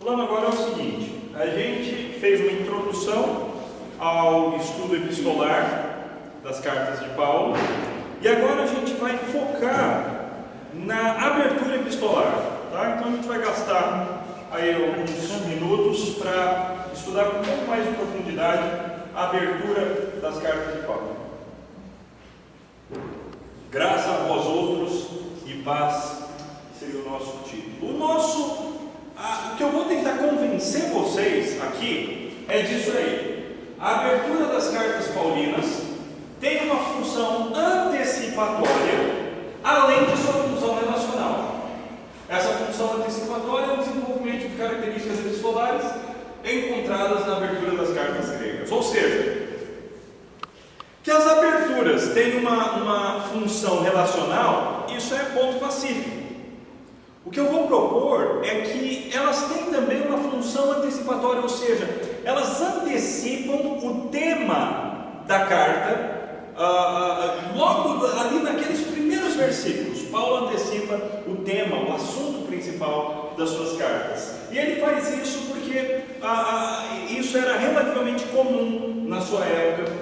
plano agora é o seguinte: a gente fez uma introdução ao estudo epistolar das cartas de Paulo, e agora a gente vai focar na abertura epistolar, tá? Então a gente vai gastar aí alguns minutos para estudar com um pouco mais de profundidade a abertura das cartas de Paulo. Graça a vós outros e paz seria o nosso título. O que eu vou tentar convencer vocês aqui é disso aí. A abertura das cartas paulinas tem uma função antecipatória, além de sua função relacional. Essa função antecipatória é o desenvolvimento de características epistolares encontradas na abertura das cartas gregas. Ou seja, que as aberturas têm uma função relacional, isso é ponto pacífico. O que eu vou propor é que elas têm também uma função antecipatória, ou seja, elas antecipam o tema da carta. Logo ali naqueles primeiros versículos, Paulo antecipa o tema, o assunto principal das suas cartas. E ele faz isso porque isso era relativamente comum na sua época.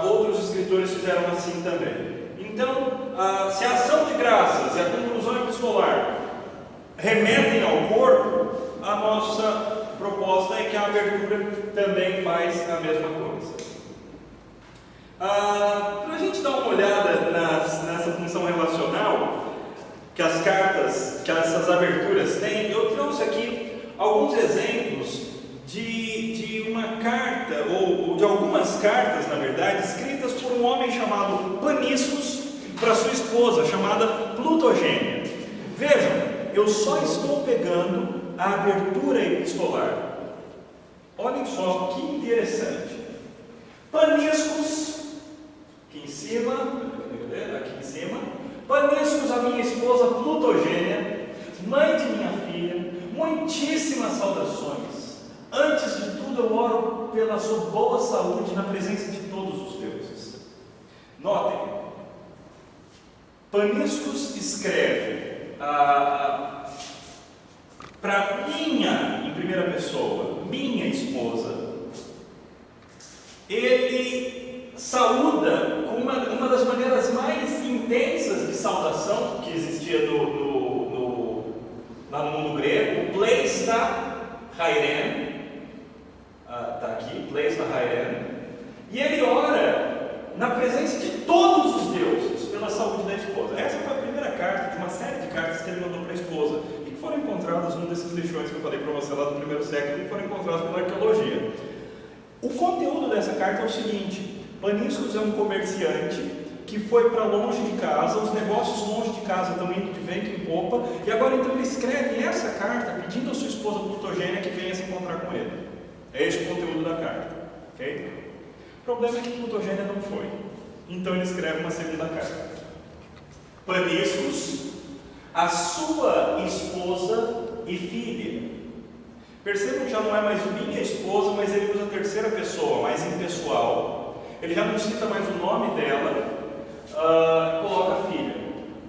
Outros escritores fizeram assim também. Então, se a ação de graças e a conclusão epistolar remetem ao corpo, a nossa proposta é que a abertura também faz a mesma coisa. Para a gente dar uma olhada nessa função relacional que as cartas, que essas aberturas têm, eu trouxe aqui alguns exemplos de uma carta, ou de algumas cartas, na verdade, escritas por um homem chamado Paniscos para sua esposa, chamada Plutogênia. Vejam, eu só estou pegando a abertura epistolar. Olhem só que interessante. Paniscos, aqui em cima, Paniscos, a minha esposa Plutogênia, mãe de minha filha, muitíssimas saudações. Antes de tudo, eu oro pela sua boa saúde na presença de todos os deuses. Notem, Paniscos escreve para minha, em primeira pessoa, minha esposa. Ele saúda com uma das maneiras mais intensas de saudação que existia lá no mundo grego, pleista hairen. Está aqui, pleista hairen. E ele ora na presença de todos os deuses pela saúde da esposa. Essa foi a primeira carta de uma série de cartas que ele mandou para a esposa e que foram encontradas num desses lixões que eu falei para você lá do primeiro século e foram encontradas pela arqueologia. O conteúdo dessa carta é o seguinte: Paniscos é um comerciante que foi para longe de casa, os negócios longe de casa estão indo de vento em popa, e agora então ele escreve essa carta pedindo a sua esposa Plutogênia que venha se encontrar com ele. É esse o conteúdo da carta, ok? O problema é que Plutogênia não foi, então ele escreve uma segunda carta. Paniscos, a sua esposa e filha. Percebam que já não é mais minha esposa, mas ele usa a terceira pessoa, mais impessoal. Ele já não cita mais o nome dela, coloca a filha.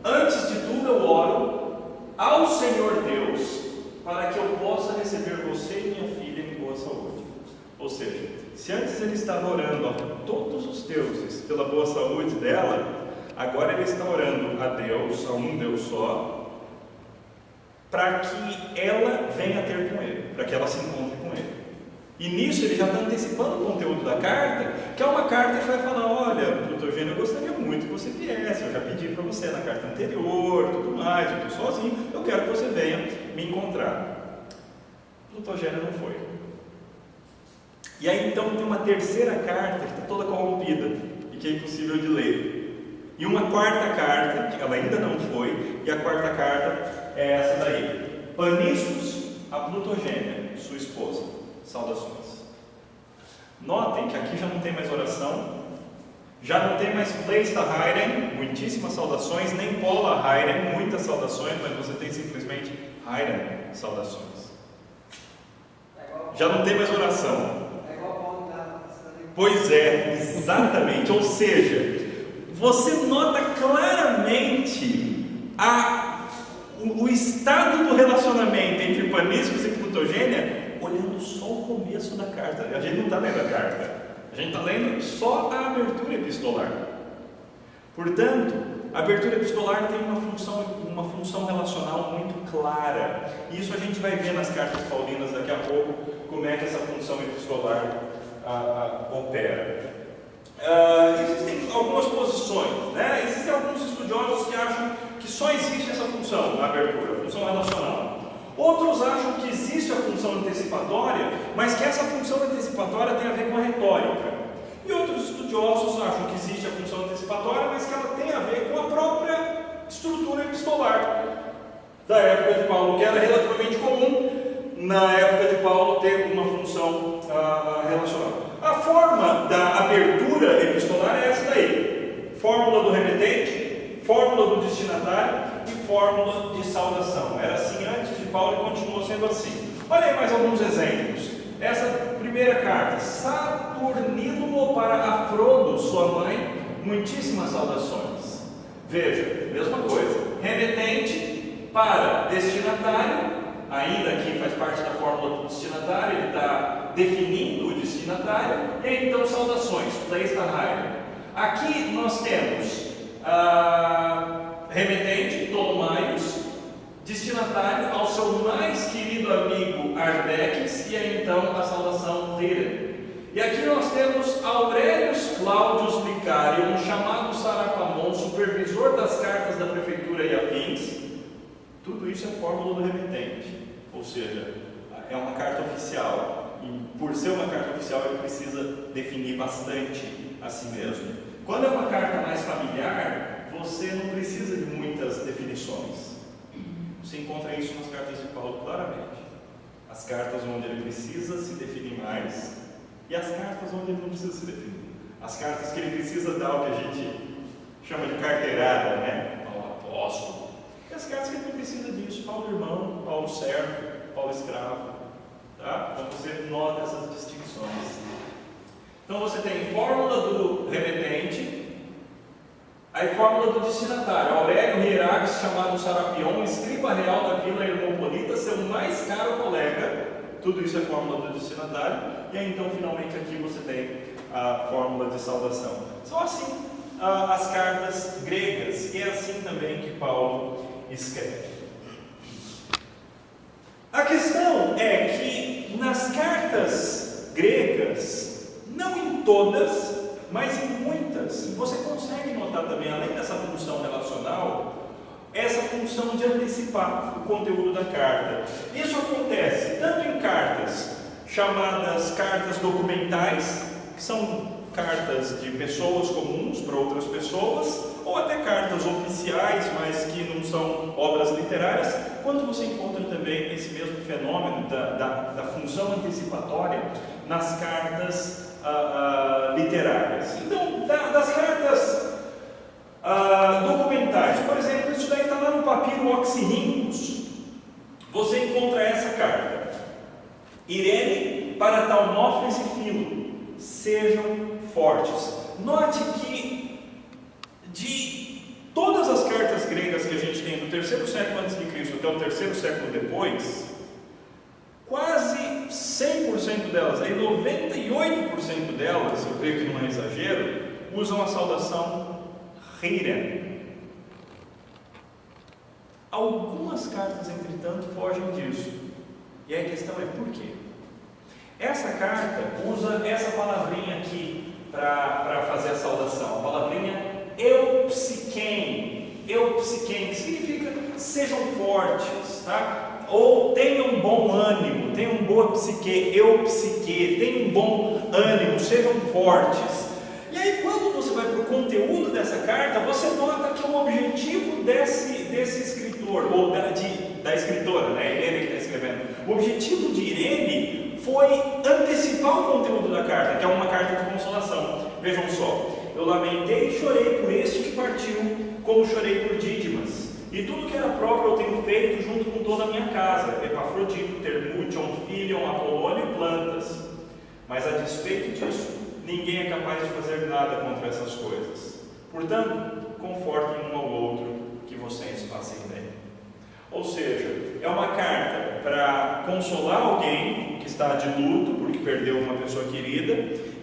Antes de tudo eu oro ao Senhor Deus, para que eu possa receber você e minha filha em boa saúde. Ou seja, se antes ele estava orando a todos os deuses pela boa saúde dela, agora ele está orando a Deus, a um Deus só, para que ela venha ter com ele, para que ela se encontre com ele. E nisso ele já está antecipando o conteúdo da carta, que é uma carta que vai falar: olha, Plutogênia, eu gostaria muito que você viesse, eu já pedi para você na carta anterior, tudo mais, eu estou sozinho, eu quero que você venha me encontrar. Plutogênia não foi. E aí então tem uma terceira carta que está toda corrompida e que é impossível de ler. E uma quarta carta, que ela ainda não foi, e a quarta carta é essa daí: Paniscos a Plutogênia, sua esposa, saudações. Notem que aqui já não tem mais oração, já não tem mais pleista hairen, muitíssimas saudações, nem pola hairen, muitas saudações, mas você tem simplesmente hairen, saudações. Já não tem mais oração. Pois é, exatamente. Ou seja, você nota claramente o estado do relacionamento entre Paniscos e Plutogênia heterogênea olhando só o começo da carta. A gente não está lendo a carta, a gente está lendo só a abertura epistolar. Portanto, a abertura epistolar tem uma função relacional muito clara. Isso a gente vai ver nas cartas paulinas daqui a pouco, como é que essa função epistolar opera. Existem algumas posições, né? Existem alguns estudiosos que acham que só existe essa função na abertura, a função relacional. Outros acham que existe a função antecipatória, mas que essa função antecipatória tem a ver com a retórica. E outros estudiosos acham que existe a função antecipatória, mas que ela tem a ver com a própria estrutura epistolar da época de Paulo, que era relativamente comum na época de Paulo ter uma função relacional. A forma da abertura epistolar é essa daí: fórmula do remetente, fórmula do destinatário e fórmula de saudação. Era assim antes de Paulo e continuou sendo assim. Olha aí mais alguns exemplos. Essa primeira carta: Saturnílulo para Afrodo, sua mãe, muitíssimas saudações. Veja, mesma coisa. Remetente para destinatário, ainda aqui faz parte da fórmula do destinatário, ele está definindo o destinatário, e então saudações, Pleistahai. Aqui nós temos remetente, Ptolomaios, destinatário ao seu mais querido amigo Ardeques, e aí então a saudação Lira. E aqui nós temos Aurelius Claudius Vicarium, chamado Sarapamon, supervisor das cartas da prefeitura e afins. Tudo isso é fórmula do remetente, ou seja, é uma carta oficial, e por ser uma carta oficial ele precisa definir bastante a si mesmo. Quando é uma carta mais familiar, você não precisa de muitas definições. Você encontra isso nas cartas de Paulo claramente. As cartas onde ele precisa se definir mais e as cartas onde ele não precisa se definir. As cartas que ele precisa dar o que a gente chama de carteirada, né? Paulo apóstolo. E as cartas que ele não precisa disso: Paulo irmão, Paulo servo, Paulo escravo. Tá? Então você nota essas distinções. Então você tem fórmula do remetente, aí fórmula do destinatário: Aurélio Hierax, chamado Sarapion, escriba real da vila Hermopolita, seu mais caro colega. Tudo isso é fórmula do destinatário. E aí então finalmente aqui você tem a fórmula de saudação. São assim as cartas gregas, e é assim também que Paulo escreve. A questão é que nas cartas gregas, não em todas, mas em muitas, você consegue notar também, além dessa função relacional, essa função de antecipar o conteúdo da carta. Isso acontece tanto em cartas chamadas cartas documentais, que são cartas de pessoas comuns para outras pessoas, ou até cartas oficiais, mas que não são obras literárias, quanto você encontra também esse mesmo fenômeno da função antecipatória nas cartas literárias. Então, das cartas documentais, por exemplo, isso daí está lá no papiro Oxirhynchus, você encontra essa carta: Irene para Talmófis e Filo, sejam fortes. Note que de todas as cartas gregas que a gente tem do terceiro século a.C. até o terceiro século depois, quase 100% delas, aí 98% delas, eu creio que não é exagero, usam a saudação Reira. Algumas cartas, entretanto, fogem disso. E a questão é por quê? Essa carta usa essa palavrinha aqui para fazer a saudação, a palavrinha eupsiquem, que significa sejam fortes, tá? Ou tenham bom ânimo, tenham boa psique, eupsique, tenham bom ânimo, sejam fortes. E aí quando você vai para o conteúdo dessa carta, você nota que o objetivo desse escritor, ou da escritora, né, Irene que está escrevendo, o objetivo de Irene foi antecipar o conteúdo da carta, que é uma carta de consolação. Vejam só: eu lamentei e chorei por este que partiu, como chorei por Dídimas, e tudo que era próprio eu tenho feito junto com toda a minha casa, Epafrodito, Termútion, Filion, Apolônio e plantas. Mas a despeito disso, ninguém é capaz de fazer nada contra essas coisas. Portanto, confortem um ao outro, que vocês passem bem. Ou seja, é uma carta para consolar alguém que está de luto porque perdeu uma pessoa querida,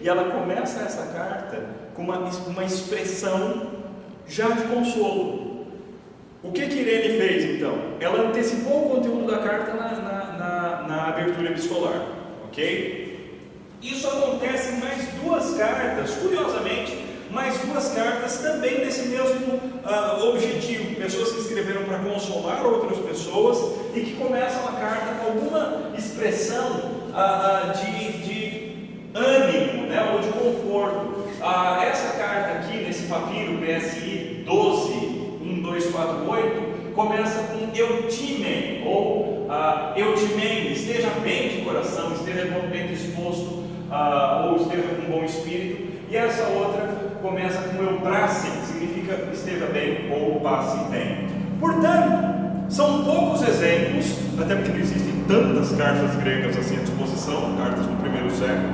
e ela começa essa carta com uma expressão já de consolo. O que Irene fez então? Ela antecipou o conteúdo da carta na abertura epistolar, ok? Isso acontece em mais duas cartas, curiosamente, mais duas cartas também desse mesmo objetivo, pessoas que escreveram para consolar outras pessoas e que começam a carta com alguma expressão de ânimo, né, ou de conforto. Essa carta aqui, nesse papiro PSI 121248, começa com Eutime, ou Eutimene, esteja bem de coração, esteja bem disposto, ou esteja com bom espírito. E essa outra começa com Euprace, que significa esteja bem ou passe bem. Portanto, são poucos exemplos, até porque não existem tantas cartas gregas assim à disposição, cartas do primeiro século,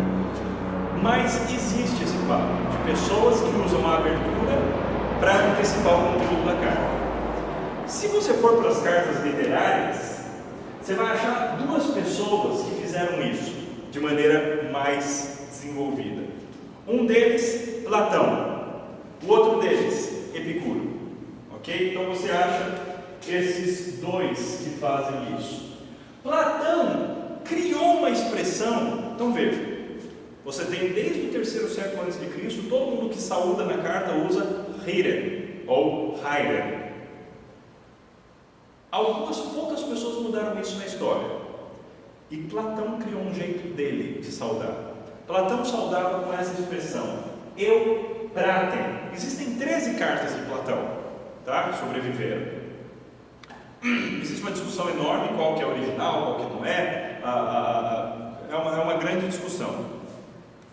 mas existe esse fato de pessoas que usam a abertura para antecipar o conteúdo da carta. Se você for para as cartas literárias, você vai achar duas pessoas que fizeram isso de maneira mais desenvolvida. Um deles, Platão. O outro deles, Epicuro. Ok? Então você acha esses dois que fazem isso. Platão criou uma expressão. Então veja, você tem desde o terceiro século antes de Cristo, todo mundo que saúda na carta usa Hire ou Haire. Algumas poucas pessoas mudaram isso na história. E Platão criou um jeito dele de saudar. Platão saudava com essa expressão, eu pratem. Existem 13 cartas de Platão, tá? Sobreviveram. Existe uma discussão enorme, qual que é original, qual que não é. É uma grande discussão.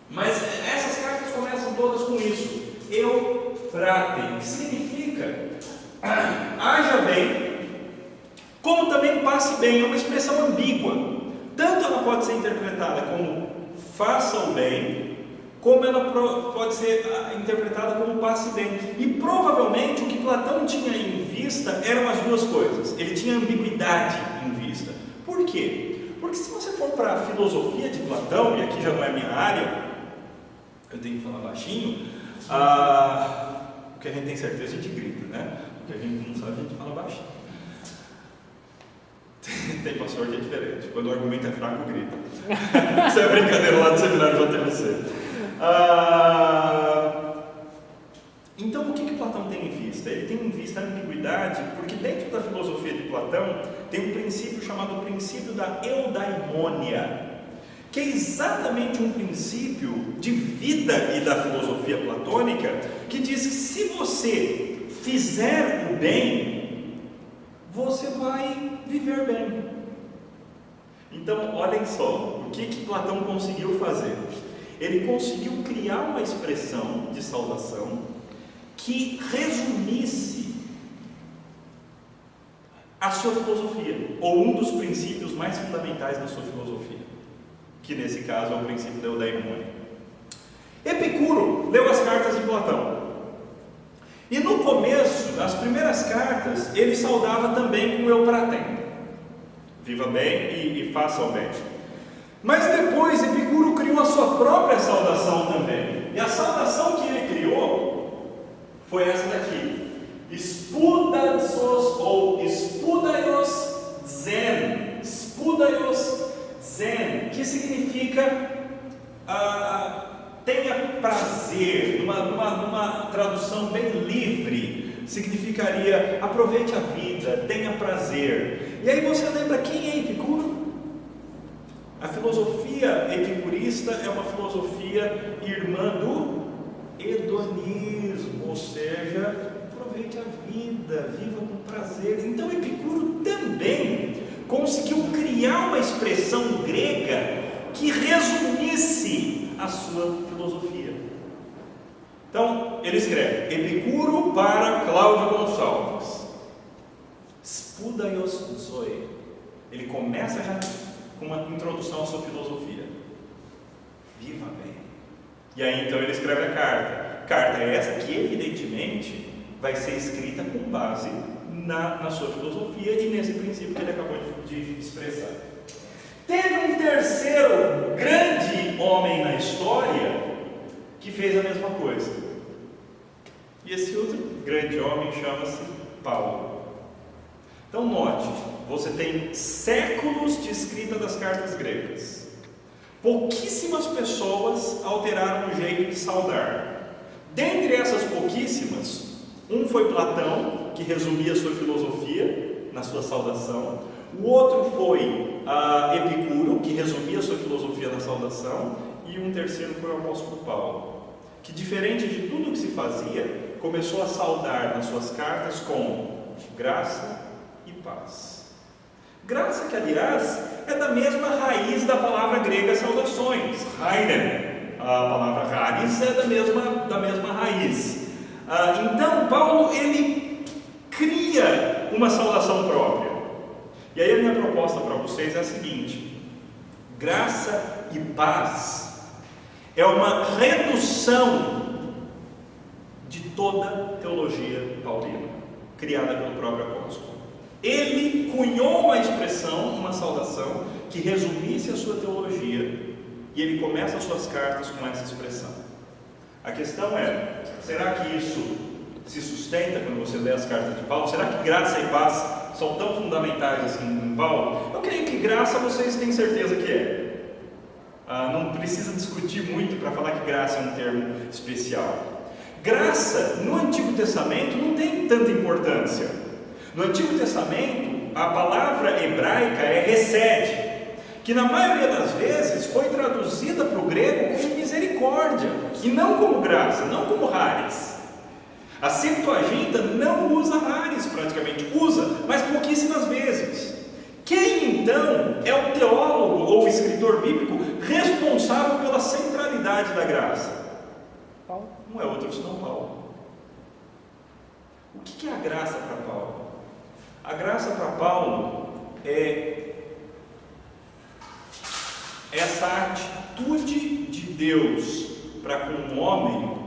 Mas essas cartas começam todas com isso, eu pratem, que significa haja bem, como também passe bem. É uma expressão ambígua. Tanto ela pode ser interpretada como faça o bem, como ela pode ser interpretada como passe bem. E provavelmente o que Platão tinha em vista eram as duas coisas. Ele tinha ambiguidade em vista. Por quê? Porque se você for para a filosofia de Platão, e aqui já não é minha área, eu tenho que falar baixinho, o que a gente tem certeza a gente grita, né? O que a gente não sabe a gente fala baixinho. Tem pastor que é diferente. Quando o argumento é fraco, grita. Isso é brincadeira lá do seminário JTBC. Então, o que Platão tem em vista? Ele tem em vista a ambiguidade, porque dentro da filosofia de Platão tem um princípio chamado princípio da eudaimônia, que é exatamente um princípio de vida e da filosofia platônica, que diz que se você fizer o bem, você vai viver bem. Então, olhem só, o que Platão conseguiu fazer? Ele conseguiu criar uma expressão de saudação que resumisse a sua filosofia, ou um dos princípios mais fundamentais da sua filosofia, que nesse caso é o princípio da eudaimonia. Epicuro leu as cartas de Platão. E no começo, nas primeiras cartas, ele saudava também com eu pratem. Viva bem e faça o bem. Mas depois Epicuro criou a sua própria saudação também. E a saudação que ele criou foi essa daqui. Spudaios ou spudaios zen. Spudaios zen, que significa tenha prazer. Numa tradução bem livre, significaria aproveite a vida, tenha prazer. E aí você lembra quem é Epicuro? A filosofia epicurista é uma filosofia irmã do hedonismo, ou seja, aproveite a vida, viva com prazer. Então Epicuro também conseguiu criar uma expressão grega que resumisse a sua filosofia. Então ele escreve Epicuro para Cláudio Gonçalves, Spudaios zoe. Ele começa já com uma introdução à sua filosofia. Viva bem. E aí então ele escreve a carta. Carta é essa que evidentemente vai ser escrita com base na sua filosofia e nesse princípio que ele acabou de expressar. terceiro grande homem na história que fez a mesma coisa. E esse outro grande homem chama-se Paulo. Então note, você tem séculos de escrita das cartas gregas. Pouquíssimas pessoas alteraram o jeito de saudar. Dentre essas pouquíssimas, um foi Platão, que resumia sua filosofia na sua saudação. O outro foi Epicuro, que resumia sua filosofia na saudação. E um terceiro foi o apóstolo Paulo, que, diferente de tudo o que se fazia, começou a saudar nas suas cartas com graça e paz. Graça que, aliás, é da mesma raiz da palavra grega saudações. Haiden, a palavra haris é da mesma raiz. Então, Paulo, ele cria uma saudação própria. E aí a minha proposta para vocês é a seguinte: graça e paz é uma redução de toda teologia paulina, criada pelo próprio apóstolo. Ele cunhou uma expressão, uma saudação, que resumisse a sua teologia, e ele começa as suas cartas com essa expressão. A questão é, será que isso se sustenta quando você lê as cartas de Paulo? Será que graça e paz são tão fundamentais assim em Paulo? Eu creio que graça vocês têm certeza que é. Não precisa discutir muito para falar que graça é um termo especial. Graça, no Antigo Testamento, não tem tanta importância. No Antigo Testamento, a palavra hebraica é hesed, que na maioria das vezes foi traduzida para o grego como misericórdia, e não como graça, não como haris. A Septuaginta não usa haris, praticamente usa, mas pouquíssimas vezes. Quem então é o teólogo ou o escritor bíblico responsável pela centralidade da graça? Paulo. Não é outro senão Paulo. O que é a graça para Paulo? A graça para Paulo é essa atitude de Deus para com um homem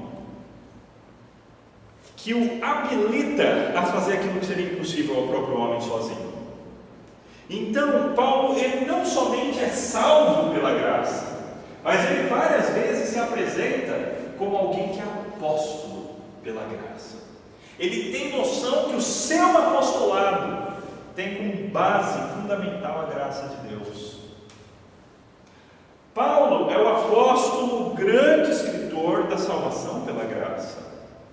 que o habilita a fazer aquilo que seria impossível ao próprio homem sozinho. Então, Paulo, ele não somente é salvo pela graça, mas ele várias vezes se apresenta como alguém que é apóstolo pela graça. Ele tem noção que o seu apostolado tem como base fundamental a graça de Deus. Paulo é o apóstolo, grande escritor da salvação pela graça.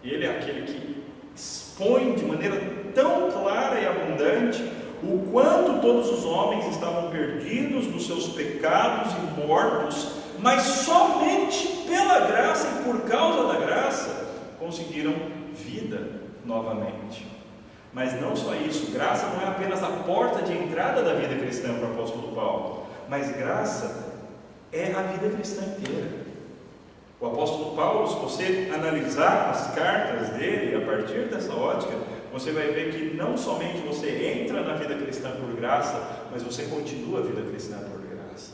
Ele é aquele que expõe de maneira tão clara e abundante o quanto todos os homens estavam perdidos nos seus pecados e mortos, mas somente pela graça e por causa da graça conseguiram vida novamente. Mas não só isso, graça não é apenas a porta de entrada da vida cristã para o apóstolo Paulo, mas graça é a vida cristã inteira. O apóstolo Paulo, se você analisar as cartas dele, a partir dessa ótica, você vai ver que não somente você entra na vida cristã por graça, mas você continua a vida cristã por graça.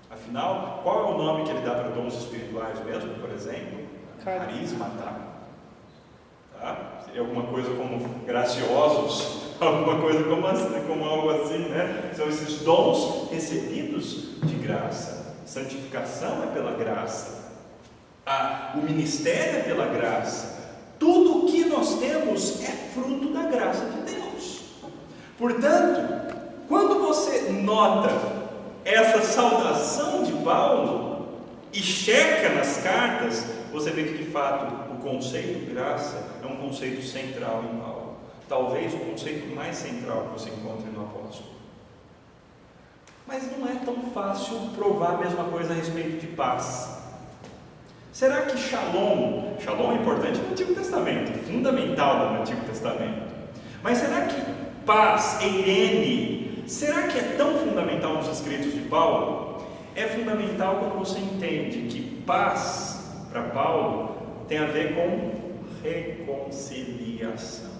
Afinal, qual é o nome que ele dá para dons espirituais mesmo, por exemplo? Carismata. Tá? Seria alguma coisa como graciosos, alguma coisa como algo assim, né? São esses dons recebidos de graça. Santificação é pela graça. O ministério é pela graça. Tudo o que nós temos é fruto da graça de Deus. Portanto, quando você nota essa saudação de Paulo e checa nas cartas, você vê que de fato o conceito de graça é um conceito central em Paulo. Talvez o conceito mais central que você encontre no apóstolo. Mas não é tão fácil provar a mesma coisa a respeito de paz. Será que Shalom é importante no Antigo Testamento, fundamental no Antigo Testamento, mas será que paz, Eirene, será que é tão fundamental nos escritos de Paulo? É fundamental quando você entende que paz, para Paulo, tem a ver com reconciliação.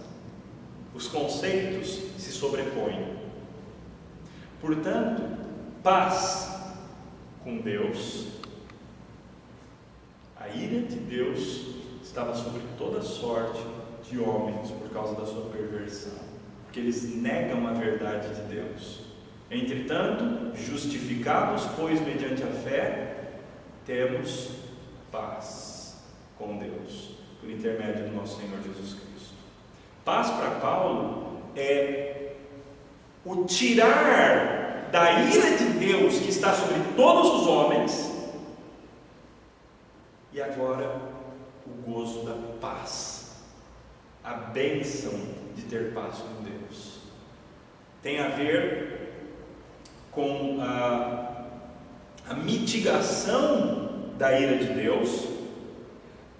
Os conceitos se sobrepõem. Portanto, paz com Deus. A ira de Deus estava sobre toda sorte de homens por causa da sua perversão, porque eles negam a verdade de Deus. Entretanto, justificados, pois, mediante a fé, temos paz com Deus, por intermédio do nosso Senhor Jesus Cristo. Paz para Paulo é o tirar da ira de Deus que está sobre todos os homens, e agora o gozo da paz, a bênção de ter paz com Deus. Tem a ver com a mitigação da ira de Deus,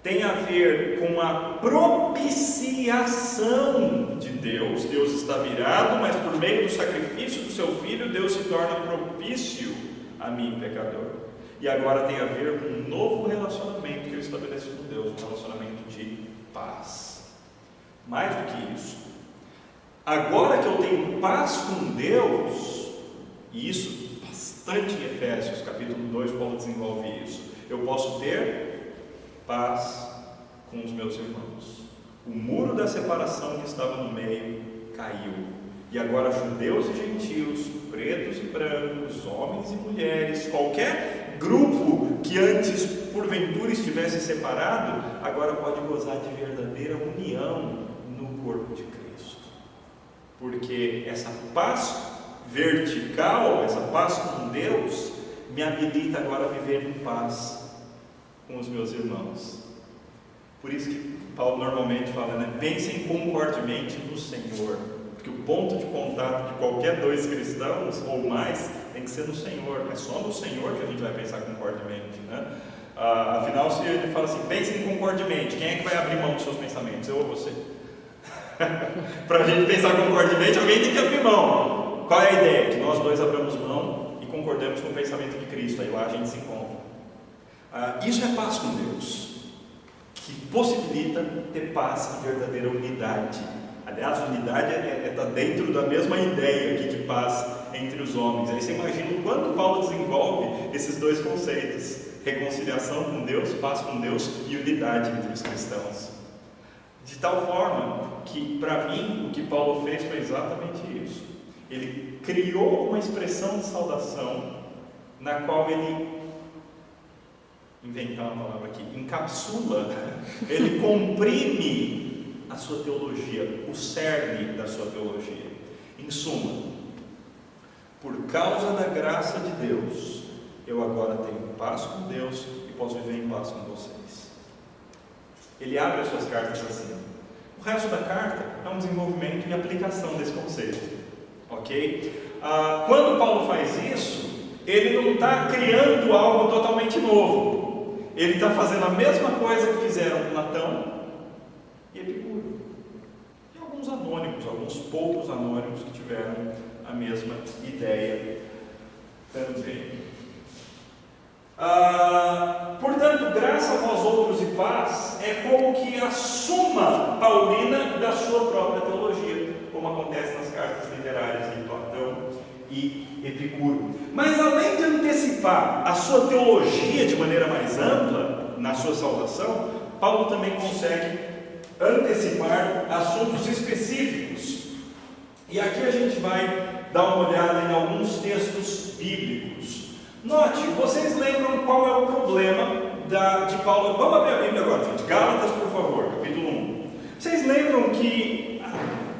tem a ver com a propiciação de Deus. Deus está virado, mas por meio do sacrifício do seu Filho, Deus se torna propício a mim, pecador. E agora tem a ver com um novo relacionamento que Ele estabeleceu com Deus, um relacionamento de paz. Mais do que isso, agora que eu tenho paz com Deus, e isso bastante em Efésios, capítulo 2, Paulo desenvolve isso, eu posso ter paz com os meus irmãos. O muro da separação que estava no meio caiu, e agora judeus e gentios, pretos e brancos, homens e mulheres, qualquer grupo que antes porventura estivesse separado, agora pode gozar de verdadeira união no corpo de Cristo, porque essa paz vertical, essa paz com Deus, me habilita agora a viver em paz com os meus irmãos. Por isso que Paulo normalmente fala, né? Pensem concordemente no Senhor, porque o ponto de contato de qualquer dois cristãos ou mais tem que ser no Senhor. É só no Senhor que a gente vai pensar concordemente, né? Afinal, se ele fala assim, pensem concordemente, quem é que vai abrir mão dos seus pensamentos? Eu ou você? Para a gente pensar concordemente, alguém tem que abrir mão. Qual é a ideia? Que nós dois abramos mão e concordemos com o pensamento de Cristo. Aí lá a gente se encontra. Isso é paz com Deus, que possibilita ter paz e verdadeira unidade. Aliás, unidade está dentro da mesma ideia aqui de paz entre os homens. Aí você imagina o quanto Paulo desenvolve esses dois conceitos: reconciliação com Deus, paz com Deus e unidade entre os cristãos. De tal forma que, para mim, o que Paulo fez foi exatamente isso. Ele criou uma expressão de saudação na qual ele, inventar uma palavra aqui, encapsula, ele comprime a sua teologia, o cerne da sua teologia. Em suma, por causa da graça de Deus, eu agora tenho paz com Deus e posso viver em paz com vocês. Ele abre as suas cartas assim. O resto da carta é um desenvolvimento e aplicação desse conceito. Ok? Quando Paulo faz isso, ele não está criando algo totalmente novo. Ele está fazendo a mesma coisa que fizeram Platão e Epicuro. E alguns anônimos, alguns poucos anônimos que tiveram a mesma ideia também. Portanto, graça a vós outros e paz é como que a suma paulina da sua própria teologia, como acontece nas cartas literárias de Platão e Epicuro. Mas além de antecipar a sua teologia de maneira mais ampla na sua saudação, Paulo também consegue antecipar assuntos específicos. E aqui a gente vai dar uma olhada em alguns textos bíblicos. Note, vocês lembram qual é o problema de Paulo? Vamos abrir a Bíblia agora, gente. Gálatas, por favor, capítulo 1. Vocês lembram que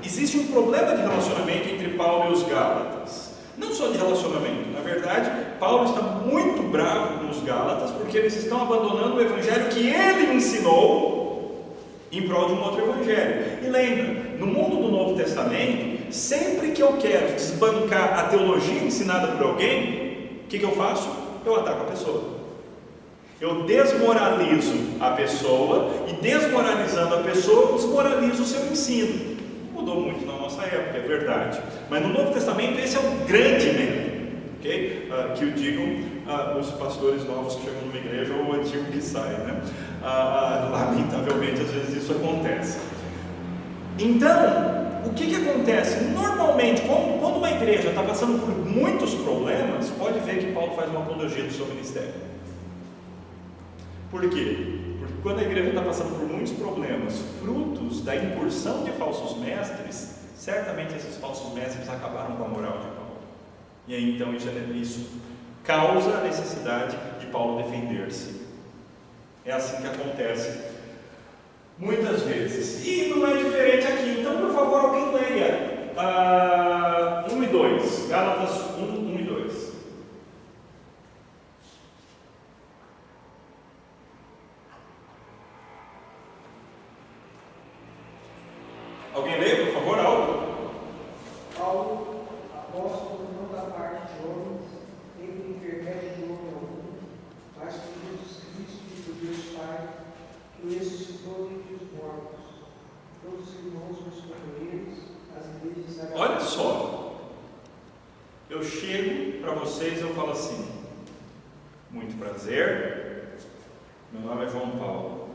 existe um problema de relacionamento entre Paulo e os Gálatas? Não só de relacionamento, na verdade, Paulo está muito bravo com os Gálatas porque eles estão abandonando o evangelho que ele ensinou em prol de um outro evangelho. E lembra, no mundo do Novo Testamento, sempre que eu quero desbancar a teologia ensinada por alguém, o que eu faço? Eu ataco a pessoa. Eu desmoralizo a pessoa e, desmoralizando a pessoa, eu desmoralizo o seu ensino. Mudou muito na nossa época, é verdade. Mas no Novo Testamento esse é um grande medo, okay? Que o digam os pastores novos que chegam numa igreja ou o antigo que sai, né? Lamentavelmente às vezes isso acontece. Então, o que acontece? Normalmente, quando uma igreja está passando por muitos problemas, pode ver que Paulo faz uma apologia do seu ministério. Por quê? Porque quando a igreja está passando por muitos problemas, frutos da incursão de falsos mestres, certamente esses falsos mestres acabaram com a moral de Paulo. E aí então isso causa a necessidade de Paulo defender-se. É assim que acontece muitas vezes. E não é diferente aqui. Então, por favor, alguém leia 1 e 2. Gálatas 1 e 2. Alguém lê, por favor, algo? Paulo, apóstolo não da parte de homens, nem por intermédio de homem algum, mas por Jesus Cristo e por Deus Pai, que ressuscitou dentre os mortos. Todos os irmãos, meus companheiros, as igrejas da Olha só, eu chego para vocês e eu falo assim: muito prazer, meu nome é João Paulo,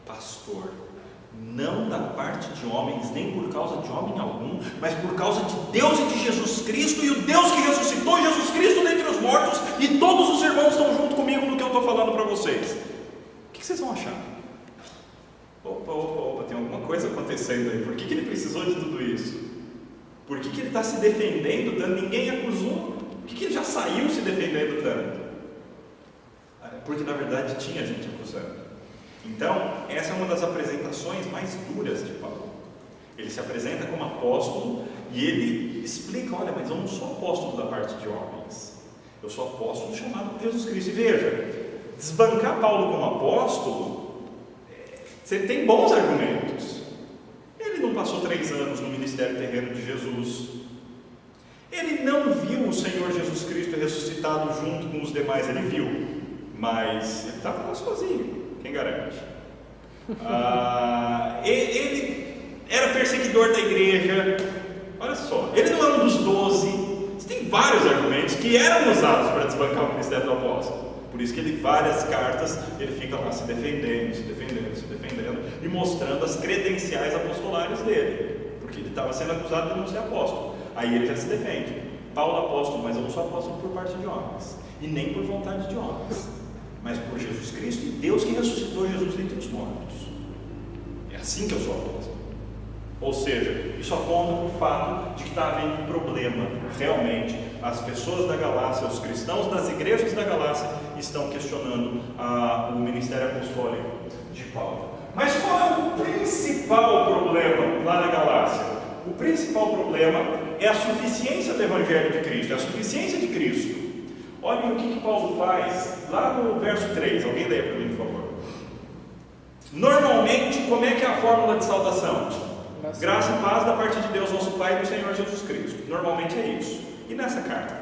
pastor, não da parte de homens, nem por causa de homem algum, mas por causa de Deus e de Jesus Cristo, e o Deus que ressuscitou Jesus Cristo dentre os mortos, e todos os irmãos estão junto comigo no que eu estou falando para vocês. O que vocês vão achar? Opa, tem alguma coisa acontecendo aí. Por que ele precisou de tudo isso? Por que ele está se defendendo tanto? Ninguém acusou. Por que ele já saiu se defendendo tanto? Porque na verdade tinha gente acusando. Então, essa é uma das apresentações mais duras de Paulo. Ele se apresenta como apóstolo e ele explica: olha, mas eu não sou apóstolo da parte de homens, eu sou apóstolo chamado por Jesus Cristo. E veja, desbancar Paulo como apóstolo, você tem bons argumentos. Ele não passou 3 anos no ministério terreno de Jesus, ele não viu o Senhor Jesus Cristo ressuscitado junto com os demais. Ele viu, mas ele estava lá sozinho. Quem garante? Ele era perseguidor da igreja. Olha só, ele não era um dos 12. Você tem vários argumentos que eram usados para desbancar o ministério do apóstolo. Por isso que ele, várias cartas, ele fica lá se defendendo e mostrando as credenciais apostolares dele, porque ele estava sendo acusado de não ser apóstolo. Aí ele já se defende: Paulo apóstolo, mas eu não sou apóstolo por parte de homens, e nem por vontade de homens, mas por Jesus Cristo e Deus que ressuscitou Jesus dentre os mortos. É assim que eu sou apóstolo. Ou seja, isso aponta para o fato de que está havendo um problema. Realmente, as pessoas da Galácia, os cristãos das igrejas da Galácia, estão questionando o ministério apostólico de Paulo. Mas qual é o principal problema lá na Galácia? O principal problema é a suficiência do Evangelho de Cristo, é a suficiência de Cristo. Olhem o que Paulo faz lá no verso 3. Alguém lê para mim, por favor. Normalmente, como é que é a fórmula de saudação? Graça e paz da parte de Deus, nosso Pai, e do Senhor Jesus Cristo. Normalmente é isso. E nessa carta?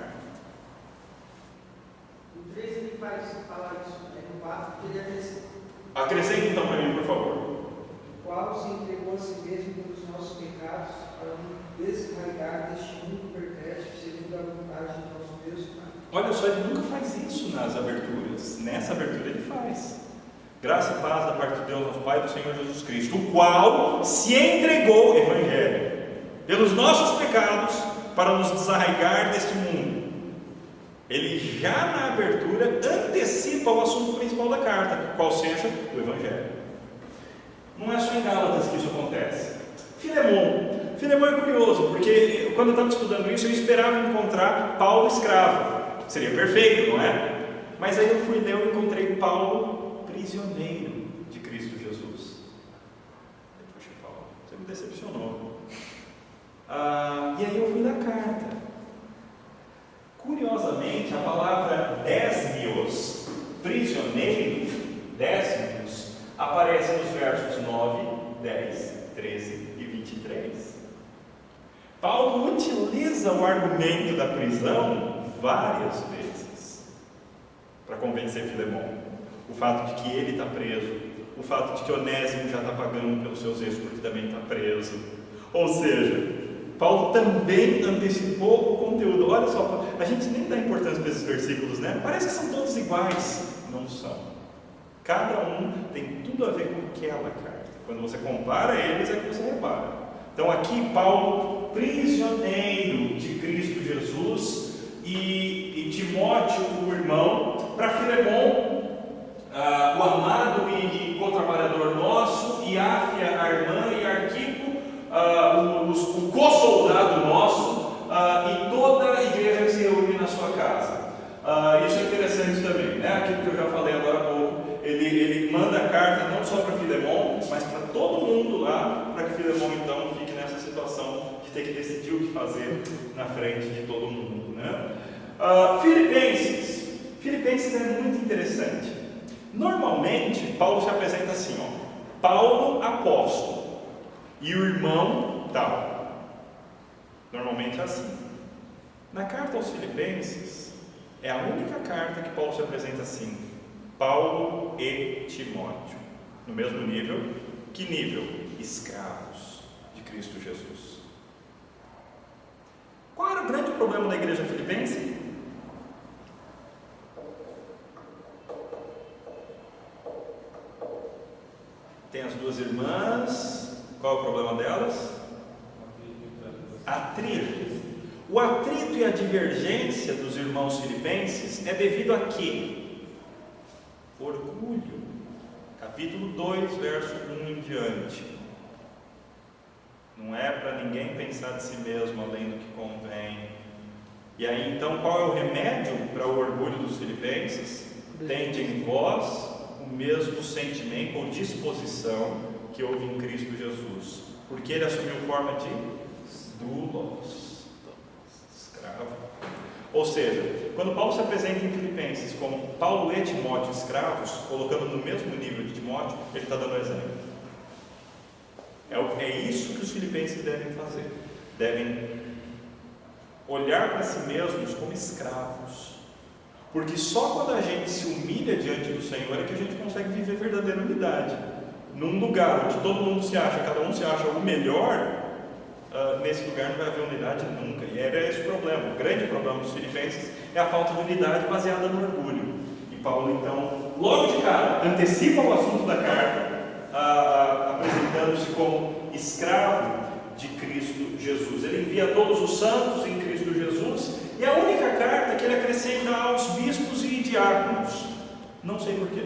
O 3 ele vai falar isso, no 4 ele acrescenta. Acrescenta então para mim, por favor. O qual se entregou a si mesmo pelos nossos pecados, para nos desarraigar deste mundo perverso, segundo a vontade de nosso Deus Pai. Olha só, ele nunca faz isso nas aberturas. Nessa abertura ele faz. Graça e paz da parte de Deus, nosso Pai, e do Senhor Jesus Cristo, o qual se entregou, Evangelho, pelos nossos pecados, para nos desarraigar deste mundo. Ele já na abertura antecipa o assunto principal da carta, qual seja o Evangelho. Não é só em Gálatas que isso acontece. Filemão é curioso, porque quando eu estava estudando isso, eu esperava encontrar Paulo escravo. Seria perfeito, não é? Mas aí eu fui ler e encontrei Paulo prisioneiro de Cristo Jesus. Poxa, Paulo, você me decepcionou. E aí eu fui na carta. Curiosamente, a palavra desmios, prisioneiro, desmios, aparece nos versos 9, 10, 13 e 23. Paulo utiliza o argumento da prisão várias vezes para convencer Filemão. O fato de que ele está preso, o fato de que Onésimo já está pagando pelos seus erros porque também está preso. Ou seja, Paulo também antecipou o conteúdo. Olha só, a gente nem dá importância para esses versículos, né? Parece que são todos iguais. Não são. Cada um tem tudo a ver com aquela carta. Quando você compara eles, é que você repara. Então aqui Paulo, prisioneiro de Cristo Jesus, e Timóteo, o irmão, para Filemão, o amado e co-trabalhador nosso, e Áfia, a irmã, e Arquipo, o co-soldado nosso, e toda a igreja que se reúne Isso é interessante também, né? Aquilo que eu já falei agora há pouco. Ele manda a carta não só para Filemon, mas para todo mundo lá, para que Filemon então fique nessa situação de ter que decidir o que fazer na frente de todo mundo, né? Filipenses é muito interessante. Normalmente, Paulo se apresenta assim, ó, Paulo apóstolo e o irmão tal. Normalmente é assim. Na carta aos Filipenses, é a única carta que Paulo se apresenta assim, Paulo e Timóteo, no mesmo nível. Que nível? Escravos de Cristo Jesus. Qual era o grande problema da igreja filipense? Tem as duas irmãs. Qual é o problema delas? Atrito. O atrito e a divergência dos irmãos filipenses é devido a quê? Orgulho. Capítulo 2, verso 1 em diante. Não é para ninguém pensar de si mesmo além do que convém. E aí então qual é o remédio para o orgulho dos filipenses? Tende em vós o mesmo sentimento ou disposição que houve em Cristo Jesus, porque ele assumiu forma de doulos, escravo. Ou seja, quando Paulo se apresenta em Filipenses como Paulo e Timóteo escravos, colocando no mesmo nível de Timóteo, ele está dando exemplo. É isso que os filipenses devem fazer. Devem olhar para si mesmos como escravos. Porque só quando a gente se humilha diante do Senhor é que a gente consegue viver verdadeira unidade. Num lugar onde todo mundo se acha, cada um se acha o melhor, nesse lugar não vai haver unidade nunca. E era esse o problema. O grande problema dos filipenses é a falta de unidade baseada no orgulho. E Paulo então, logo de cara, antecipa o assunto da carta, apresentando-se como escravo de Cristo Jesus. Ele envia todos os santos em Cristo Jesus, e a única carta que ele acrescenta aos bispos e diáconos. Não sei porquê.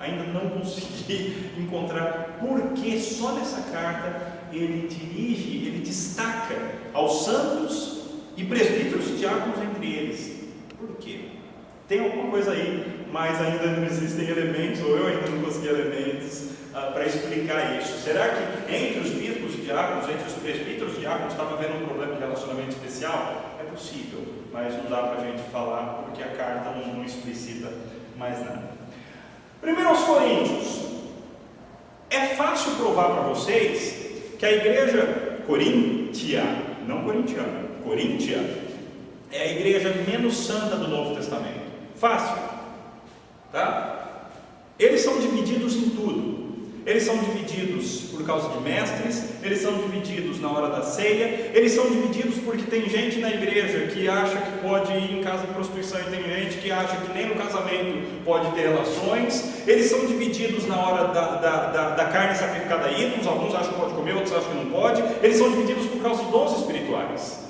Ainda não consegui encontrar porque só nessa carta ele dirige, ele destaca aos santos e presbíteros e diáconos entre eles. Por quê? Tem alguma coisa aí, mas ainda não existem elementos, ou eu ainda não consegui elementos para explicar isso. Será que entre os bispos e diáconos, entre os presbíteros e diáconos, estava havendo um problema de relacionamento especial? É possível, mas não dá para a gente falar porque a carta não explicita mais nada. Primeiro aos Coríntios. É fácil provar para vocês que a igreja Coríntia, não corintiana, Coríntia, é a igreja menos santa do Novo Testamento. Fácil, tá? Eles são divididos em tudo. Eles são divididos por causa de mestres, eles são divididos na hora da ceia, eles são divididos porque tem gente na igreja que acha que pode ir em casa de prostituição e tem gente que acha que nem no casamento pode ter relações. Eles são divididos na hora da carne sacrificada a ídolos, alguns acham que pode comer, outros acham que não pode. Eles são divididos por causa de dons espirituais.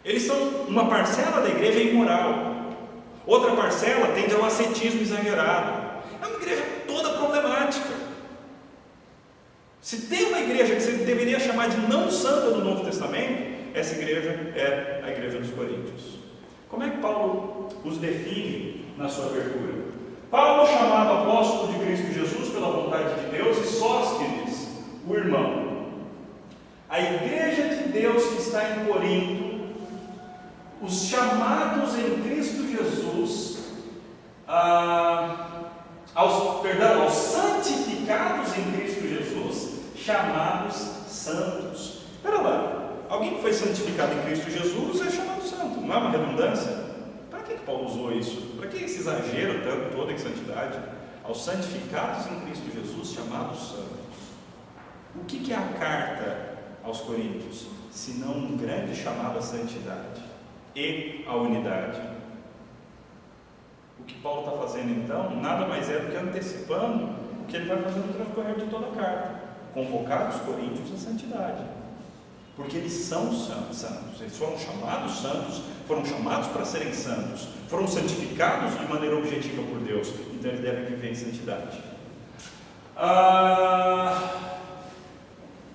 Eles são uma parcela da igreja imoral, outra parcela tende ao ascetismo exagerado. É uma igreja toda problemática. Se tem uma igreja que você deveria chamar de não santa do Novo Testamento, essa igreja é a igreja dos Coríntios. Como é que Paulo os define na sua abertura? Paulo, chamado apóstolo de Cristo Jesus pela vontade de Deus, e Sóstenes, o irmão. A igreja de Deus que está em Corinto, os chamados em Cristo Jesus, aos santificados em Cristo Jesus, chamados santos. Espera lá, alguém que foi santificado em Cristo Jesus é chamado santo, não é uma redundância? Para que Paulo usou isso? Para que esse exagero tanto todo em santidade? Aos santificados em Cristo Jesus, chamados santos. O que é a carta aos Coríntios? Senão um grande chamado à santidade e à unidade. O que Paulo está fazendo então, nada mais é do que antecipando o que ele vai fazer no transcorrer de toda a carta. Convocar os coríntios à santidade, porque eles são santos, eles foram chamados santos, foram chamados para serem santos, foram santificados de maneira objetiva por Deus, então eles devem viver em santidade.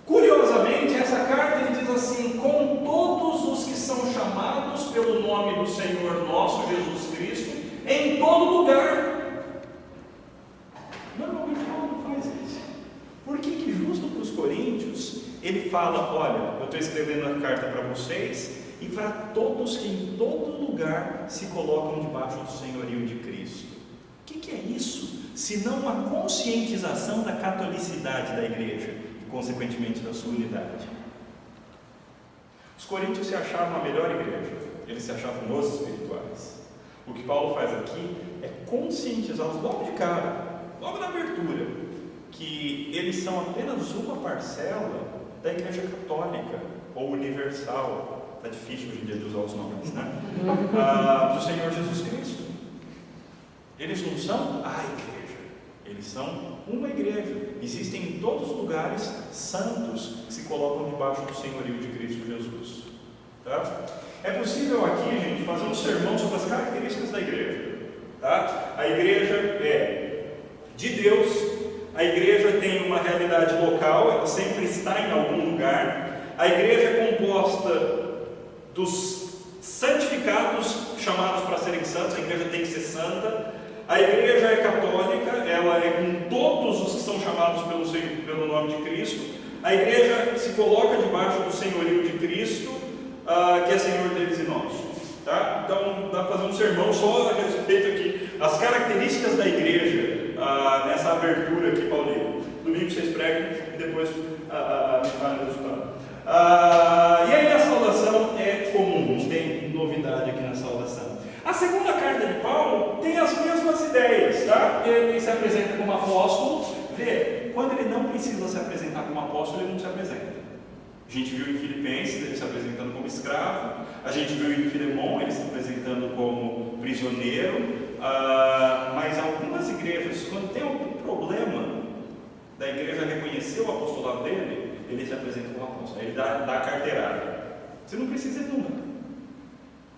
Curiosamente, essa carta ele diz assim: com todos os que são chamados pelo nome do Senhor nosso Jesus Cristo, todo lugar. Normalmente Paulo não faz isso. Por que justo para os coríntios, ele fala, olha, eu estou escrevendo a carta para vocês e para todos que em todo lugar se colocam debaixo do senhorio de Cristo? O que é isso? Senão uma conscientização da catolicidade da igreja e, consequentemente, da sua unidade. Os coríntios se achavam a melhor igreja, eles se achavam os espirituais. O que Paulo faz aqui é conscientizá-los logo de cara, logo na abertura, que eles são apenas uma parcela da igreja católica ou universal. Está difícil hoje em dia de usar os nomes, né? Do Senhor Jesus Cristo. Eles não são a igreja, eles são uma igreja. Existem em todos os lugares santos que se colocam debaixo do senhorio de Cristo Jesus. Tá? É possível aqui, gente, fazer um sermão sobre as características da igreja. Tá? A igreja é de Deus, a igreja tem uma realidade local, ela sempre está em algum lugar. A igreja é composta dos santificados chamados para serem santos, a igreja tem que ser santa. A igreja é católica, ela é com todos os que são chamados pelo nome de Cristo. A igreja se coloca debaixo do senhorio de Cristo, que é Senhor deles e nosso. Tá? Então dá para fazer um sermão só a respeito aqui, as características da igreja, nessa abertura aqui, Paulinho. Domingo vocês pregam e depois me falem o resultado. E aí a saudação é comum, não tem novidade aqui na saudação. A segunda carta de Paulo tem as mesmas ideias, tá? Ele se apresenta como apóstolo. Vê, quando ele não precisa se apresentar como apóstolo, ele não se apresenta. A gente viu em Filipenses ele se apresentando como escravo, a gente viu em Filemão ele se apresentando como prisioneiro, mas algumas igrejas, quando tem algum problema da igreja reconhecer o apostolado dele, ele se apresenta como apóstolo, ele dá a carteirada. Você não precisa ir nunca.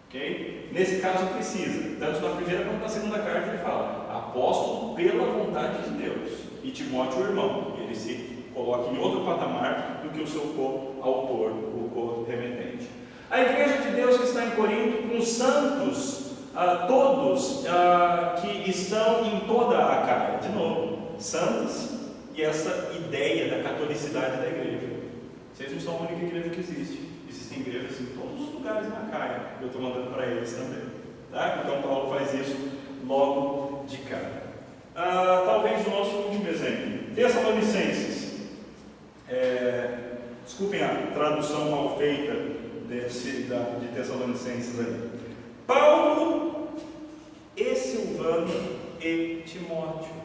Okay? Nesse caso precisa, tanto na primeira quanto na segunda carta ele fala, apóstolo pela vontade de Deus, e Timóteo o irmão, ele se coloca em outro patamar do que o seu co-autor, o co-remetente. A igreja de Deus que está em Corinto, com os santos, todos que estão em toda a Acaia, de novo, santos, e essa ideia da catolicidade da igreja. Vocês não são a única igreja que existe. Existem igrejas em todos os lugares na Acaia. Eu estou mandando para eles também. Tá? Então Paulo faz isso logo de cara. Talvez o nosso último exemplo. Tessalonicenses. Desculpem a tradução mal feita de Tessalonicenses ali. Paulo e Silvano e Timóteo.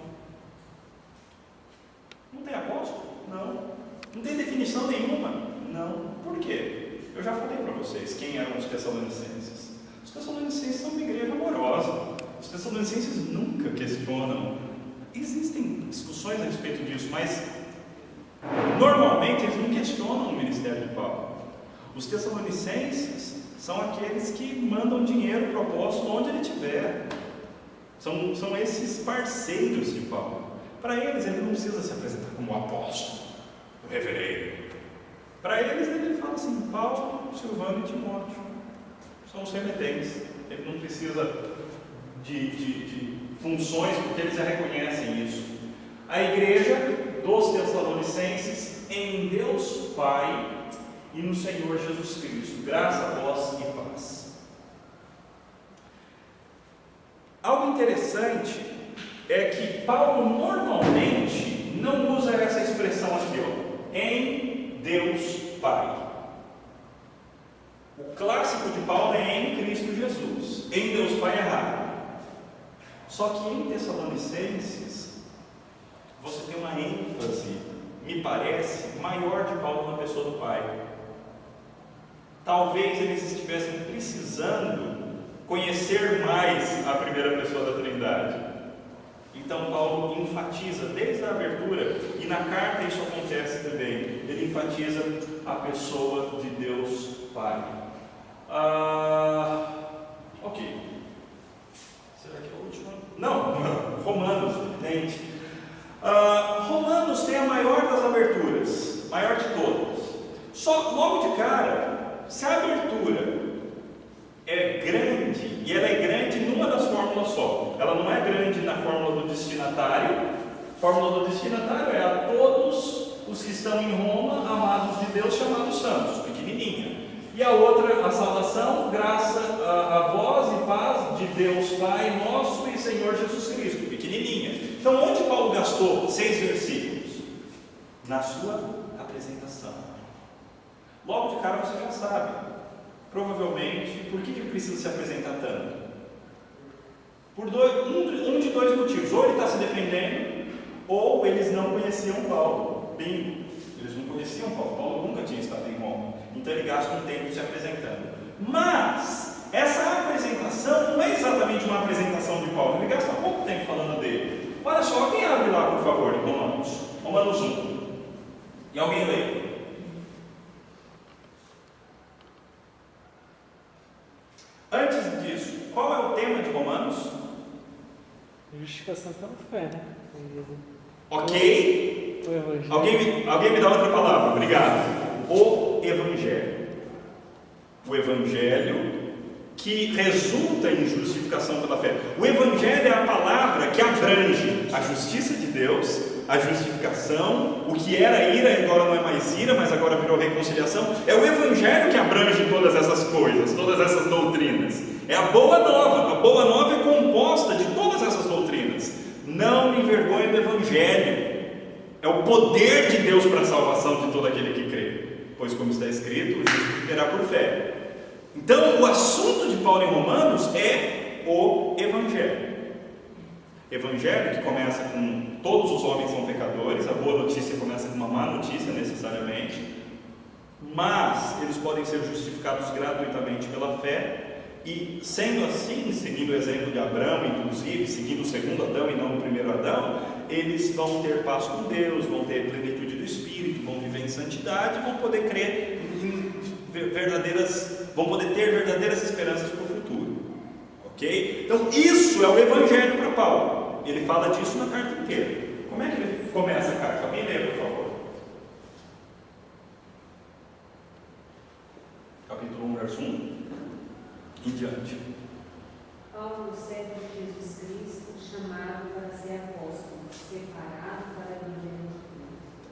Não tem apóstolo? Não. Não tem definição nenhuma? Não. Por quê? Eu já falei para vocês quem eram os Tessalonicenses. Os Tessalonicenses são uma igreja amorosa. Os Tessalonicenses nunca questionam. Existem discussões a respeito disso, mas normalmente eles não questionam o ministério de Paulo. Os Tessalonicenses são aqueles que mandam dinheiro para o apóstolo onde ele estiver. São esses parceiros de Paulo. Para eles, ele não precisa se apresentar como apóstolo, o reverendo. Para eles, ele fala assim, Paulo, Silvano e Timóteo são os remetentes. Ele não precisa de funções, porque eles já reconhecem isso. A igreja dos Tessalonicenses em Deus Pai e no Senhor Jesus Cristo. Graça a vós e paz. Algo interessante é que Paulo normalmente não usa essa expressão aqui, ó, em Deus Pai. O clássico de Paulo é em Cristo Jesus. Em Deus Pai é raro. Só que em Tessalonicenses você tem uma ênfase, me parece, maior de Paulo na pessoa do Pai. Talvez eles estivessem precisando conhecer mais a primeira pessoa da Trindade. Então Paulo enfatiza desde a abertura, e na carta isso acontece também, ele enfatiza a pessoa de Deus Pai. Ok. Será que é a última? Não, Romanos, evidente. Romanos tem a maior das aberturas, maior de todas. Só logo de cara, se a abertura é grande, e ela é grande numa das fórmulas só, ela a fórmula do destinatário. A fórmula do destinatário é a todos os que estão em Roma, amados de Deus, chamados santos, pequenininha. E a outra, a salvação, graça a vós e paz de Deus Pai nosso e Senhor Jesus Cristo, pequenininha. Então, onde Paulo gastou 6 versículos? Na sua apresentação. Logo de cara você já sabe, provavelmente, por que ele precisa se apresentar tanto? Por um de dois motivos: ou ele está se defendendo, ou eles não conheciam Paulo. Bem, eles não conheciam Paulo. Paulo nunca tinha estado em Roma, então ele gasta um tempo se apresentando. Mas essa apresentação não é exatamente uma apresentação de Paulo, ele gasta pouco tempo falando dele. Olha só, alguém abre lá, por favor, em Romanos 1, e alguém lê. Antes disso, qual é o tema de Romanos? Justificação pela fé, né? Ok. O Evangelho. Alguém me dá outra palavra? Obrigado. O Evangelho. O Evangelho que resulta em justificação pela fé. O Evangelho é a palavra que abrange a justiça de Deus, a justificação, o que era ira agora não é mais ira, mas agora virou reconciliação. É o Evangelho que abrange todas essas coisas, todas essas doutrinas. É a boa nova. A boa nova é composta de todas essas doutrinas. Não me envergonhe do Evangelho. É o poder de Deus para a salvação de todo aquele que crê, pois como está escrito, o justo viverá por fé. Então, o assunto de Paulo em Romanos é o Evangelho. Evangelho que começa com todos os homens são pecadores. A boa notícia começa com uma má notícia necessariamente, mas eles podem ser justificados gratuitamente pela fé. E sendo assim, seguindo o exemplo de Abraão, inclusive, seguindo o segundo Adão e não o primeiro Adão, eles vão ter paz com Deus, vão ter plenitude do Espírito, vão viver em santidade, vão poder crer vão poder ter verdadeiras esperanças para o futuro. Ok? Então isso é o Evangelho para Paulo. Ele fala disso na carta inteira. Como é que ele começa a carta? Alguém lê, por favor. Capítulo 1, verso 1 em diante. Paulo, servo de Jesus Cristo, chamado para ser apóstolo, separado para viver no mundo.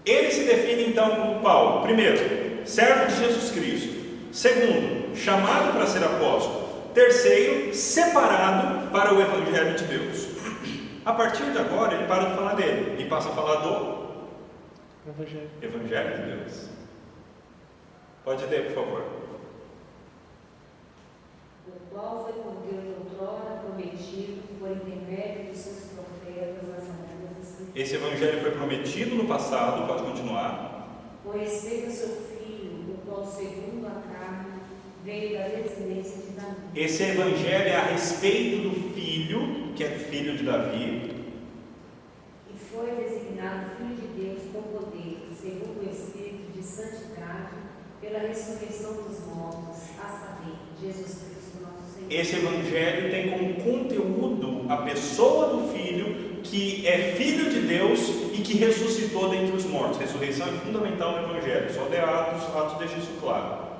Ele se define então como Paulo. Primeiro, servo de Jesus Cristo. Segundo, chamado para ser apóstolo. Terceiro, separado para o Evangelho de Deus. A partir de agora, ele para de falar dele e passa a falar do Evangelho de Deus. Pode ler, por favor. O qual foi por Deus outrora prometido por intermédio dos seus profetas nas Sagradas Escrituras. Esse Evangelho foi prometido no passado, pode continuar. Com respeito ao seu filho, o qual segundo a carne veio da descendência de Davi. Esse Evangelho é a respeito do filho, que é filho de Davi. E foi designado Filho de Deus com poder, segundo o Espírito de santidade, pela ressurreição dos mortos, a saber, Jesus Cristo nosso Senhor. Esse Evangelho tem como conteúdo a pessoa do Filho, que é Filho de Deus e que ressuscitou dentre os mortos. Ressurreição é fundamental no Evangelho, só de Atos deixa isso claro.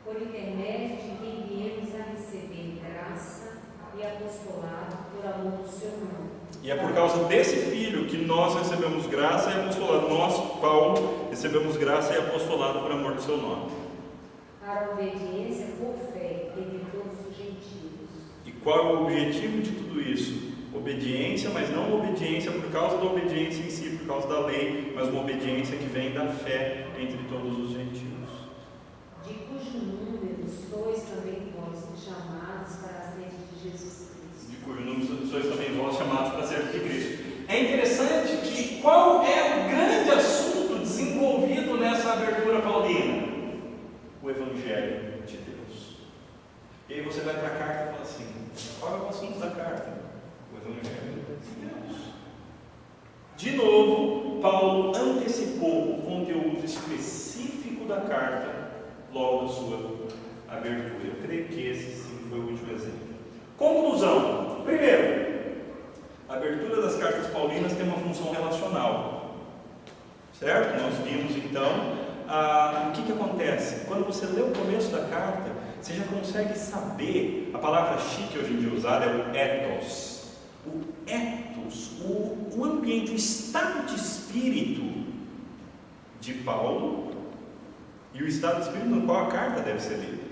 Por intermédio de quem viemos a receber graça e apostolado por amor do seu nome. E é por causa desse Filho que nós recebemos graça e apostolado. Nós, Paulo, recebemos graça e apostolado por amor do seu nome. Para a obediência por fé entre todos os gentios. E qual é o objetivo de tudo isso? Obediência, mas não obediência por causa da obediência em si, por causa da lei, mas uma obediência que vem da fé entre todos os gentios. De cujo número sois também vós chamados para a sede de Jesus Cristo. De cujo número sois também vós chamados para a sede de Cristo. É interessante que qual é o grande assunto desenvolvido nessa abertura paulina? O Evangelho de Deus. E aí você vai para a carta e fala assim: qual é o assunto da carta? O Evangelho de Deus. De novo, Paulo antecipou o conteúdo específico da carta logo da sua abertura. Eu creio que esse sim foi o último exemplo. Conclusão. Primeiro, a abertura das cartas paulinas tem uma função relacional. Certo? Nós vimos então o que acontece. Quando você lê o começo da carta, você já consegue saber, a palavra chique hoje em dia usada é o ethos. o ethos, o ambiente, o estado de espírito de Paulo e o estado de espírito no qual a carta deve ser lida.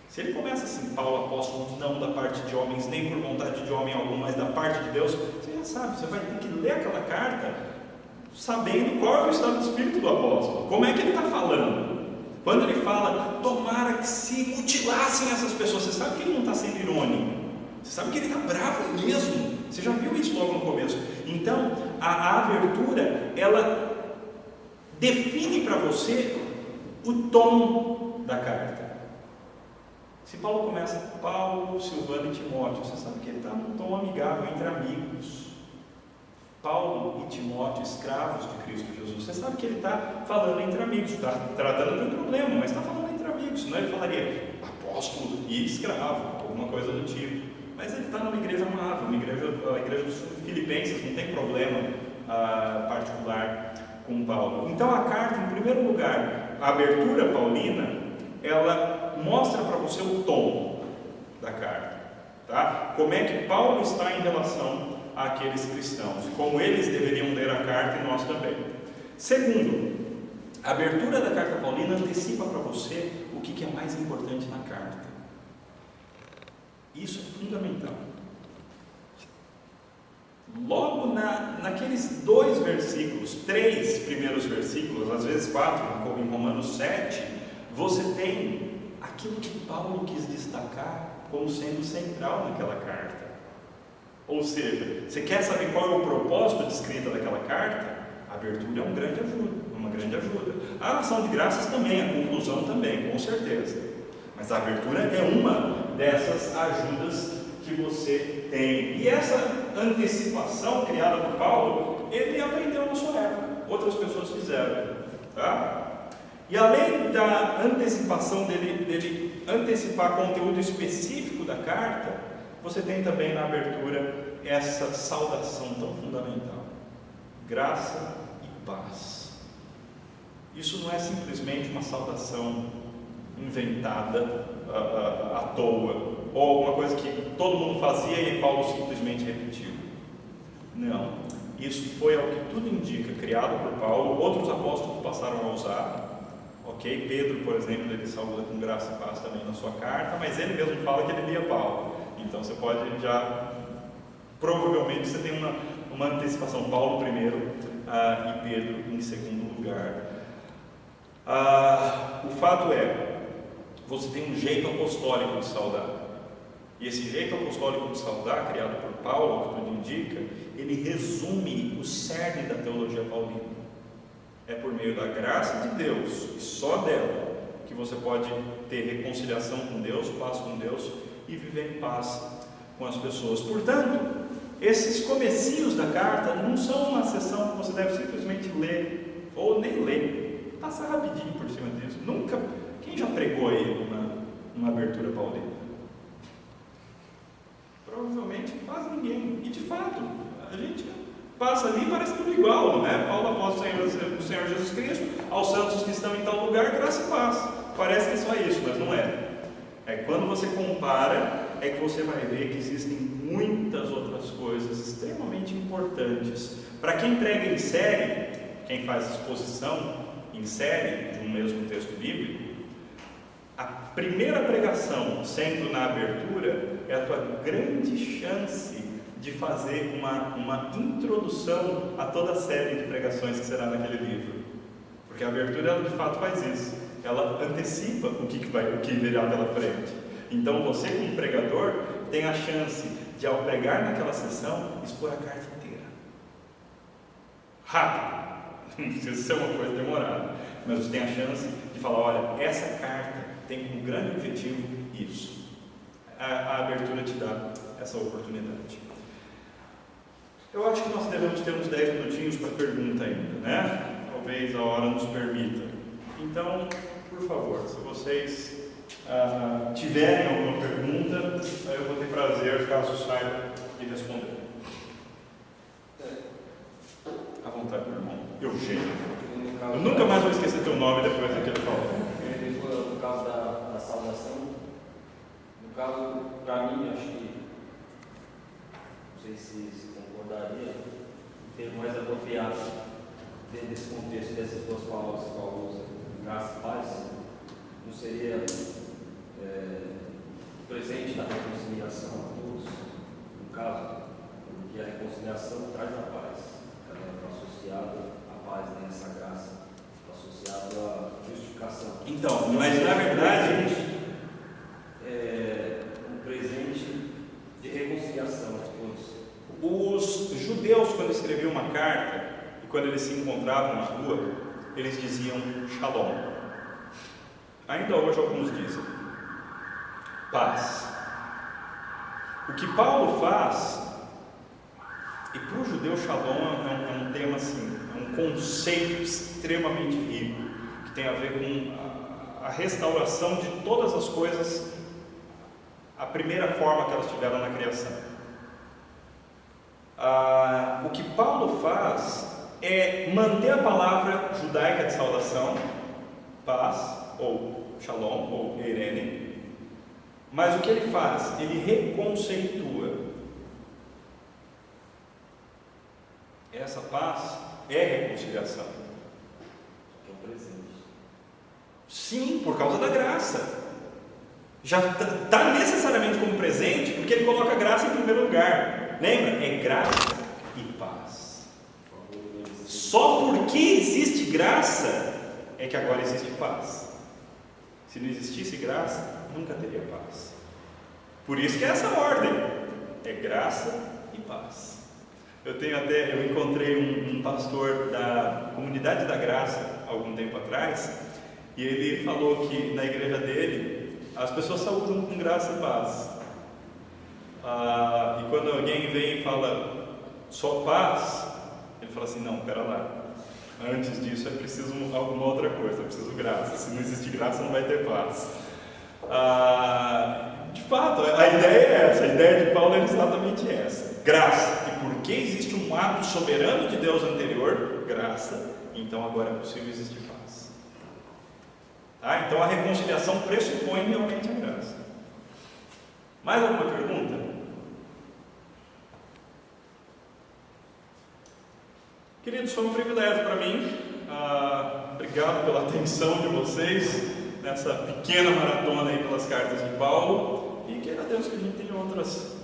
Se ele começa assim, Paulo apóstolo, não da parte de homens, nem por vontade de homem algum, mas da parte de Deus, você já sabe, você vai ter que ler aquela carta sabendo qual é o estado de espírito do apóstolo, como é que ele está falando. Quando ele fala, tomara que se mutilassem essas pessoas, você sabe que ele não está sendo irônico, você sabe que ele está bravo mesmo, você já viu isso logo no começo. Então, a abertura, ela define para você o tom da carta. Se Paulo começa, Paulo, Silvano e Timóteo, você sabe que ele está num tom amigável entre amigos. Paulo e Timóteo, escravos de Cristo Jesus, você sabe que ele está falando entre amigos, está tratando de um problema, mas está falando entre amigos, senão ele falaria apóstolo e escravo, alguma coisa do tipo. Mas ele está numa igreja amável, a igreja dos Filipenses, não tem problema particular com Paulo. Então a carta, em primeiro lugar, a abertura paulina, ela mostra para você o tom da carta, tá? Como é que Paulo está em relação àqueles cristãos, como eles deveriam ler a carta e nós também. Segundo, a abertura da carta paulina antecipa para você o que é mais importante na carta. Isso é fundamental. Logo naqueles 2 versículos, 3 primeiros versículos, às vezes 4, como em Romanos 7, você tem aquilo que Paulo quis destacar como sendo central naquela carta. Ou seja, você quer saber qual é o propósito de escrita daquela carta? A abertura é uma grande ajuda. A ação de graças também, a conclusão também, com certeza. Mas a abertura é uma dessas ajudas que você tem. E essa antecipação criada por Paulo, ele aprendeu na sua época, outras pessoas fizeram, tá? E além da antecipação dele antecipar conteúdo específico da carta, você tem também na abertura essa saudação tão fundamental: graça e paz. Isso não é simplesmente uma saudação inventada à toa, ou alguma coisa que todo mundo fazia e Paulo simplesmente repetiu. Não, isso foi, ao que tudo indica, criado por Paulo. Outros apóstolos passaram a usar. Ok, Pedro, por exemplo, ele saúda com graça e paz também na sua carta, mas ele mesmo fala que ele lia Paulo. Então você pode já, provavelmente você tem uma antecipação, Paulo primeiro e Pedro em segundo lugar. O fato é, você tem um jeito apostólico de saudar, e esse jeito apostólico de saudar, criado por Paulo, ao que tudo indica, ele resume o cerne da teologia paulina. É por meio da graça de Deus, e só dela, que você pode ter reconciliação com Deus, paz com Deus, e viver em paz com as pessoas. Portanto, esses comecinhos da carta não são uma sessão que você deve simplesmente ler, ou nem ler, passar rapidinho por cima disso. Nunca, quem já pregou aí numa abertura paulina? Provavelmente quase ninguém, e de fato, a gente passa ali e parece tudo igual, não é? Paulo apóstolo do Senhor Jesus Cristo, aos santos que estão em tal lugar, graça e paz. Parece que é só isso, mas não é. É quando você compara, é que você vai ver que existem muitas outras coisas extremamente importantes. Para quem prega em série, quem faz exposição em série de um mesmo texto bíblico, a primeira pregação, sendo na abertura, é a tua grande chance de fazer uma introdução a toda a série de pregações que será naquele livro. Porque a abertura, ela de fato faz isso. Ela antecipa o que virá pela frente. Então você, como pregador, tem a chance de, ao pregar naquela sessão, expor a carta inteira. Rápido. Não precisa ser uma coisa demorada. Mas você tem a chance de falar, olha, essa carta tem como grande objetivo isso. A abertura te dá essa oportunidade. Eu acho que nós devemos ter uns 10 minutinhos para pergunta ainda, né? Talvez a hora nos permita. Então, por favor, se vocês tiverem alguma pergunta, eu vou ter prazer, caso saiba, de responder. À vontade, meu irmão. Eugênio. Eu nunca mais vou esquecer teu nome depois daquele que ele falou. No caso da saudação, no caso, para mim, acho que, não sei se concordaria, o termo mais apropriado dentro desse contexto dessas duas palavras que Paulo usa, graça e paz, não seria o presente da reconciliação a todos, no caso, porque a reconciliação traz a paz, ela está associada à paz, né, essa graça, está associada à justificação. Então, mas na verdade, um presente de reconciliação a todos. os judeus, quando escreviam uma carta e quando eles se encontravam na rua, eles diziam Shalom. Ainda hoje alguns dizem paz. O que Paulo faz, e para o judeu Shalom é um tema assim, é um conceito extremamente rico, que tem a ver com a restauração de todas as coisas, a primeira forma que elas tiveram na criação. O que Paulo faz é manter a palavra judaica de saudação, paz, ou Shalom, ou Eirene, mas o que ele faz? Ele reconceitua. Essa paz é reconciliação. Que é um presente. Sim, por causa da graça. Já está necessariamente como presente, porque ele coloca a graça em primeiro lugar. Lembra? É graça e paz. Só porque existe graça é que agora existe paz. Se não existisse graça, nunca teria paz. Por isso que é essa ordem. É graça e paz. Eu encontrei um pastor da Comunidade da Graça algum tempo atrás, e ele falou que na igreja dele as pessoas saúdam com graça e paz. E quando alguém vem e fala só paz, ele fala assim: não, pera lá, antes disso é preciso alguma outra coisa, é preciso graça. Se não existe graça, não vai ter paz. De fato, a ideia é essa, a ideia de Paulo é exatamente essa: graça. E porque existe um ato soberano de Deus anterior, graça, então agora é possível existir paz. Então a reconciliação pressupõe realmente a graça. Mais alguma pergunta? Queridos, foi um privilégio para mim. Obrigado pela atenção de vocês nessa pequena maratona aí pelas cartas de Paulo, e queira Deus que a gente tenha outras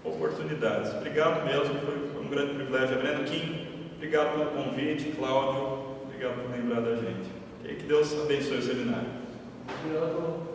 oportunidades. Obrigado mesmo, foi um grande privilégio. Breno Kim, obrigado pelo convite. Cláudio, obrigado por lembrar da gente. Que Deus abençoe o seminário. Obrigado.